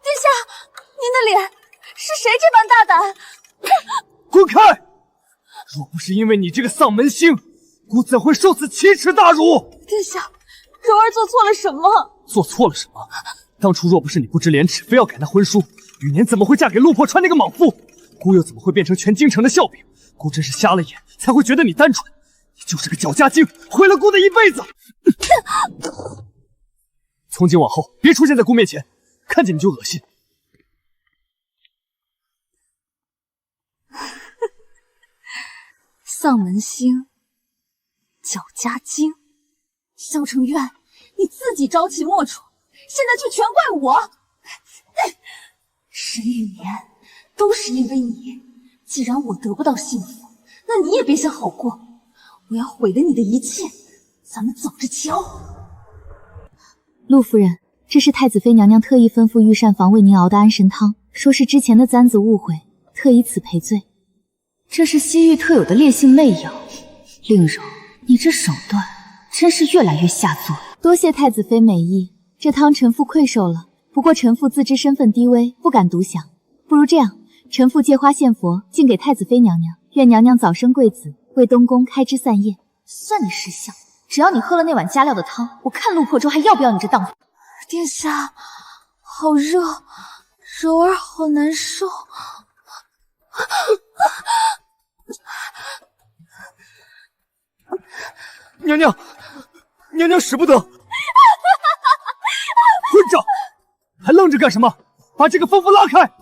殿下，您的脸，是谁这般大胆？滚开！若不是因为你这个丧门星，姑怎会受此奇耻大辱？殿下，柔儿做错了什么？做错了什么？当初若不是你不知廉耻，非要改那婚书，雨年怎么会嫁给陆破川那个莽夫？姑又怎么会变成全京城的笑柄？姑真是瞎了眼，才会觉得你单纯。你就是个搅家精，毁了姑的一辈子。从今往后，别出现在姑面前，看见你就恶心。丧门星，搅家精，萧承渊，你自己朝秦暮楚，现在却全怪我。神与年都是因为你，既然我得不到幸福，那你也别想好过。我要毁了你的一切，咱们走着瞧。陆夫人，这是太子妃娘娘特意吩咐御膳房为您熬的安神汤，说是之前的簪子误会，特以此赔罪。这是西域特有的烈性媚药，令柔，你这手段真是越来越下作。多谢太子妃美意，这汤臣妇愧受了。不过臣妇自知身份低微，不敢独享。不如这样，臣妇借花献佛，敬给太子妃娘娘，愿娘娘早生贵子，为东宫开枝散叶。算你识相，只要你喝了那碗加料的汤，我看陆破舟还要不要你这当。殿下，好热，柔儿好难受。娘娘，娘娘使不得！混账，还愣着干什么？把这个疯妇拉开！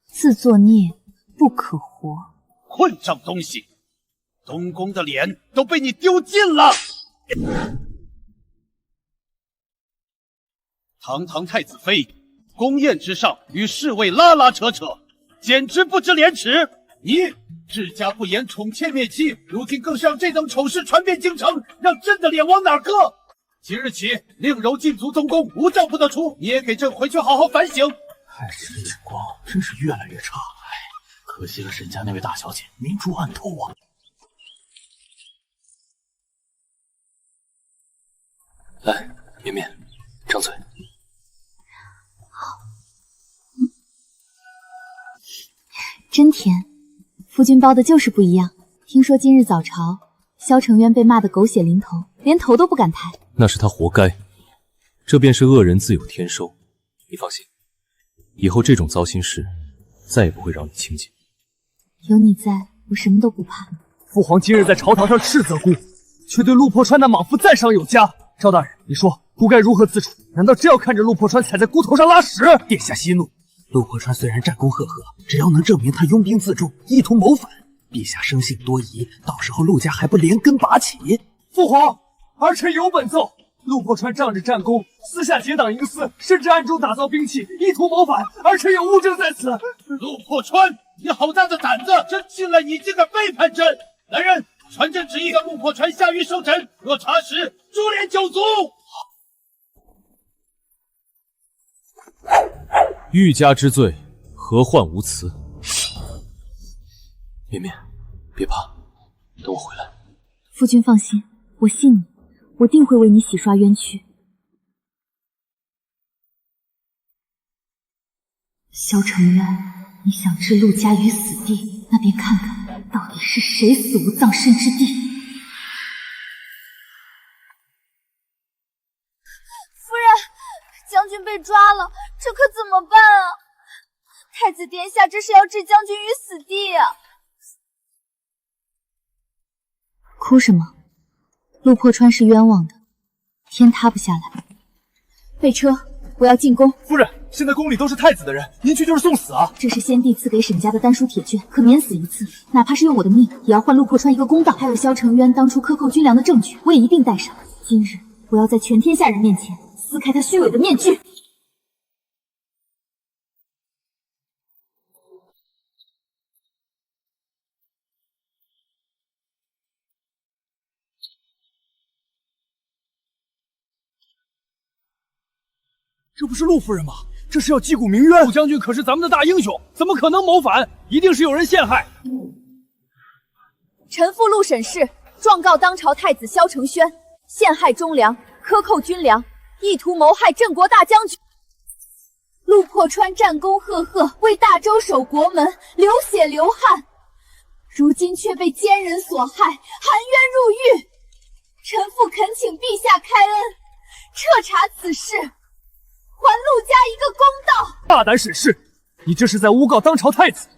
自作孽不可活，混账东西！东宫的脸都被你丢尽了！堂堂太子妃，宫宴之上与侍卫拉拉扯扯，简直不知廉耻！你治家不严，宠妾灭妻，如今更是让这等丑事传遍京城，让朕的脸往哪搁？即日起，令柔禁足东宫，无诏不得出。你也给朕回去好好反省。太师的眼光真是越来越差，可惜了沈家那位大小姐明珠暗透啊！来，绵绵，张嘴。真甜，夫君包的就是不一样。听说今日早朝，萧承渊被骂得狗血淋头，连头都不敢抬。那是他活该，这便是恶人自有天收。你放心，以后这种糟心事再也不会让你清静。有你在，我什么都不怕。父皇今日在朝堂上斥责姑，却对陆破川那莽夫赞赏有加。赵大人，你说姑该如何自处？难道真要看着陆破川踩在姑头上拉屎？殿下息怒，陆破川虽然战功赫赫，只要能证明他拥兵自重，意图谋反，陛下生性多疑，到时候陆家还不连根拔起？父皇，儿臣有本奏。陆破川仗着战功，私下结党营私，甚至暗中打造兵器，意图谋反。儿臣有物证在此。陆破川，你好大的胆子！朕信了你，竟敢背叛朕！来人，传朕旨意，让陆破川下狱受审。若查实，株连九族。欲加之罪，何患无辞？绵绵，别怕，等我回来。夫君放心，我信你，我定会为你洗刷冤屈。萧承渊，你想置陆家于死地，那便看看到底是谁死无葬身之地。夫人，将军被抓了，这可怎么办啊？太子殿下这是要置将军于死地呀！哭什么？陆破川是冤枉的，天塌不下来。备车，我要进宫。夫人，现在宫里都是太子的人，您去就是送死啊！这是先帝赐给沈家的丹书铁券，可免死一次，哪怕是用我的命，也要换陆破川一个公道。还有萧承渊当初克扣军粮的证据，我也一定带上。今日我要在全天下人面前撕开他虚伪的面具。这不是陆夫人吗？这是要击鼓鸣冤。陆将军可是咱们的大英雄，怎么可能谋反？一定是有人陷害。臣父陆沈氏状告当朝太子萧承轩陷害忠良，克扣军粮，意图谋害镇国大将军。陆破川战功赫赫，为大周守国门，流血流汗，如今却被奸人所害，含冤入狱。臣父恳请陛下开恩，彻查此事，还陆家一个公道。大胆沈氏，你这是在诬告当朝太子。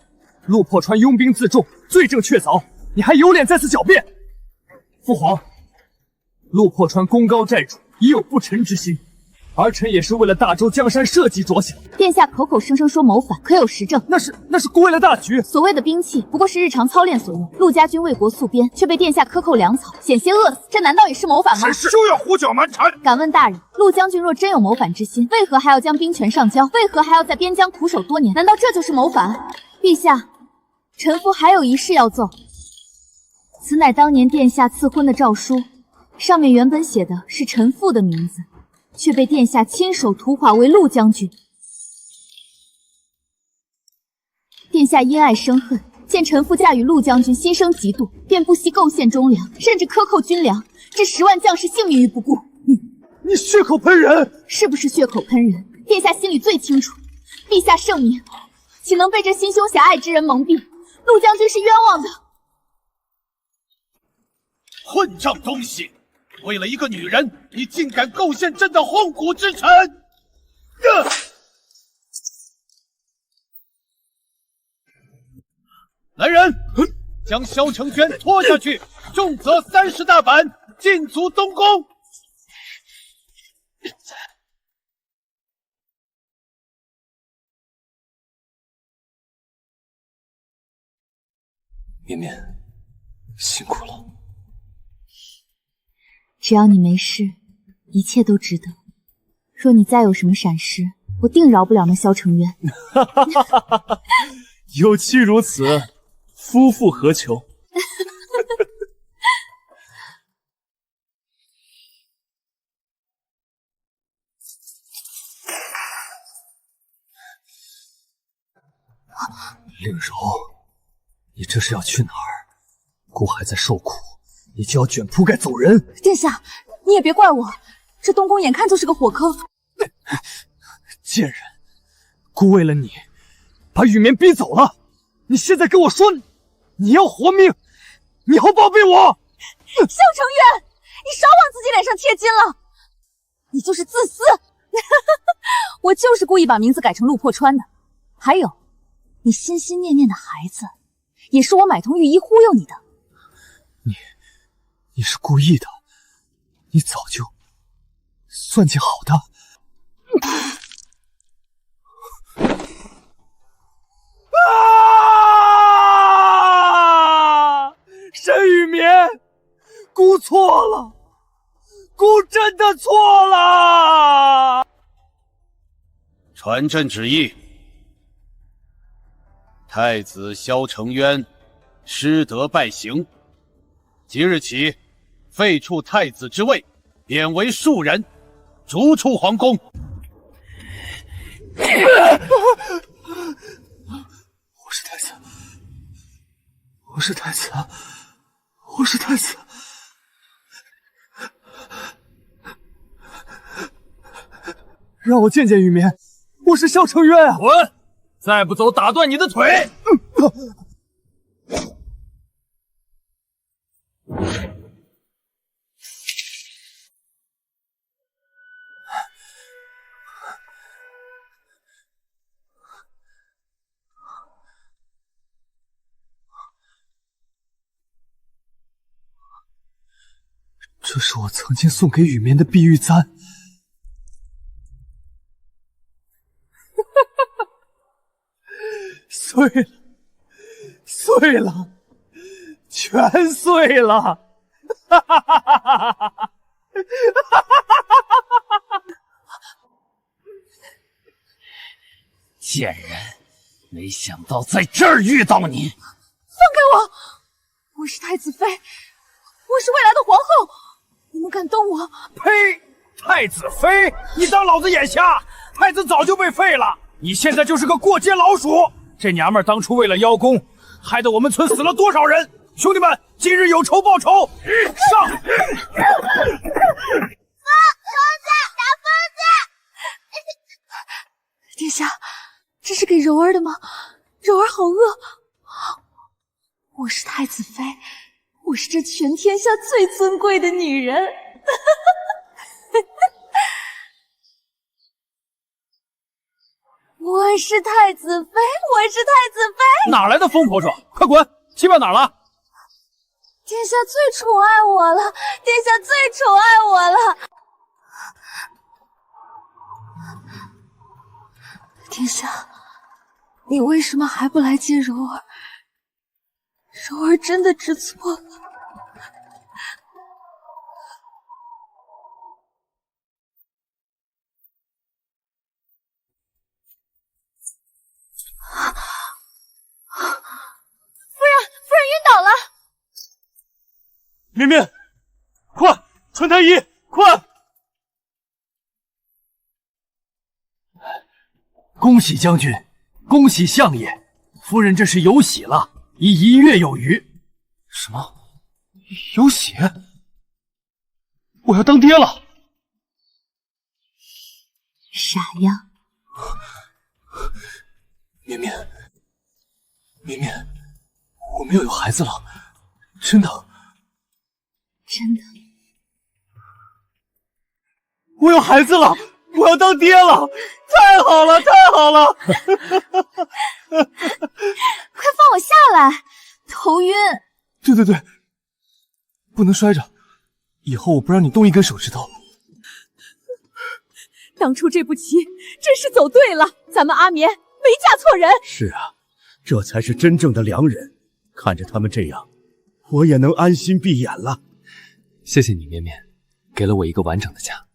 陆破川拥兵自重，罪证确凿，你还有脸再次狡辩？父皇，陆破川功高寨主，已有不臣之心，儿臣也是为了大周江山社稷着想。殿下口口声声说谋反，可有实证？那是为了大局。所谓的兵器，不过是日常操练所用。陆家军为国戍边，却被殿下克扣粮草，险些饿死，这难道也是谋反吗？沈氏休要胡搅蛮缠！敢问大人，陆将军若真有谋反之心，为何还要将兵权上交？为何还要在边疆苦守多年？难道这就是谋反？陛下，臣父还有一事要奏。此乃当年殿下赐婚的诏书，上面原本写的是臣父的名字，却被殿下亲手涂画为陆将军。殿下因爱生恨，见臣父嫁与陆将军，心生嫉妒，便不惜构陷忠良，甚至克扣军粮，置10万将士性命于不顾。你血口喷人！是不是血口喷人？殿下心里最清楚。陛下圣明，岂能被这心胸狭隘之人蒙蔽？陆将军是冤枉的。混账东西！为了一个女人，你竟敢构陷朕的薨谷之臣！来人，将萧承轩拖下去，重责30大板，禁足东宫。绵绵，辛苦了。只要你没事，一切都值得。若你再有什么闪失，我定饶不了那萧承渊。有妻如此，夫复何求？令柔，你这是要去哪儿？姑还在受苦，你就要卷铺盖走人？殿下，你也别怪我，这东宫眼看就是个火坑。贱人，姑为了你，把雨眠逼走了。你现在跟我说，你要活命，你好报备我！萧承渊，你少往自己脸上贴金了，你就是自私。我就是故意把名字改成陆破川的。还有，你心心念念的孩子，也是我买通御医忽悠你的。你是故意的，你早就算计好的。沈雨眠，姑错了，姑真的错了。传朕旨意，太子萧承渊失德败行，即日起废黜太子之位，贬为庶人，逐出皇宫。我是太子，我是太子，我是太子。让我见见雨眠，我是萧承渊啊！滚！再不走，打断你的腿！这是我曾经送给雨眠的碧玉簪。碎了，碎了，全碎了！哈哈哈哈哈哈！贱人，没想到在这儿遇到你！放开我！我是太子妃，我是未来的皇后，你们敢动我？呸！太子妃，你当老子眼瞎？太子早就被废了，你现在就是个过街老鼠。这娘们儿当初为了邀功，害得我们村死了多少人！兄弟们，今日有仇报仇，上！疯子，打疯子！殿下，这是给柔儿的吗？柔儿好饿。我是太子妃，我是这全天下最尊贵的女人。我是太子妃，我是太子妃。哪来的疯婆婆？快滚！欺骗哪儿了？殿下最宠爱我了，殿下最宠爱我了。殿下，你为什么还不来接柔儿？柔儿真的知错了。夫人晕倒了。绵绵，快穿太医，快！恭喜将军，恭喜相爷，夫人这是有喜了，已1月有余。什么？有喜？我要当爹了！傻样！绵绵，绵绵，我们要有孩子了，真的。真的，我有孩子了，我要当爹了，太好了，太好了！快放我下来，头晕。对，不能摔着，以后我不让你动一根手指头。当初这步棋真是走对了，咱们阿绵没嫁错人。是啊，这才是真正的良人。看着他们这样，我也能安心闭眼了。谢谢你，绵绵，给了我一个完整的家。